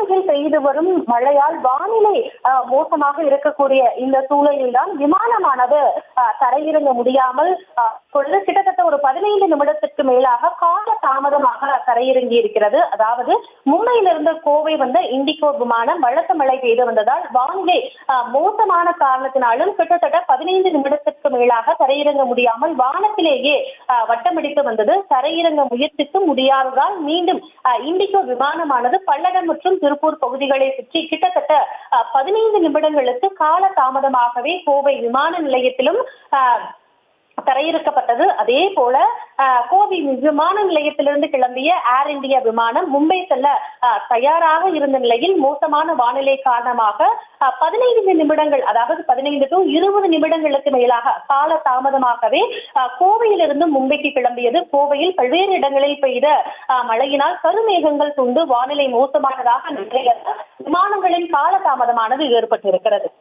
சாலையில் பெய்து வரும் மழையால் வானிலை மோசமாக இருக்கக்கூடிய இந்த சூழலில் தான் விமானமானது தரையிறங்க முடியாமல் கிட்டத்தட்ட ஒரு 15 நிமிடத்திற்கு மேலாக கால தாமதமாக தரையிறங்கி இருக்கிறது. அதாவது மும்பையிலிருந்து கோவை வந்த இண்டிகோ விமானம் பலத்த மழை பெய்து வந்ததால் வானிலை மோசமான காரணத்தினாலும் கிட்டத்தட்ட 15 நிமிடத்திற்கு மேலாக தரையிறங்க முடியாமல் வானத்திலேயே வட்டமடித்து வந்தது. தரையிறங்க முயற்சித்து முடியாததால் மீண்டும் இண்டிகோ விமானமானது பல்லடம் மற்றும் திருப்பூர் பகுதிகளை சுற்றி கிட்டத்தட்ட 15 நிமிடங்களுக்கு கால தாமதமாகவே கோவை விமான நிலையத்திலும் தரையிறக்கப்பட்டது. அதே போல கோவை விமான நிலையத்திலிருந்து கிளம்பிய ஏர் இந்தியா விமானம் மும்பை செல்ல தயாராக இருந்த நிலையில் மோசமான வானிலை காரணமாக 15 நிமிடங்கள், அதாவது 15 to 20 நிமிடங்களுக்கு மேலாக கால தாமதமாகவே கோவையிலிருந்து மும்பைக்கு கிளம்பியது. கோவையில் பல்வேறு இடங்களில் பெய்த மழையினால் கருமேகங்கள் சூழ்ந்து வானிலை மோசமானதாக விமானங்களின் கால தாமதமானது ஏற்பட்டிருக்கிறது.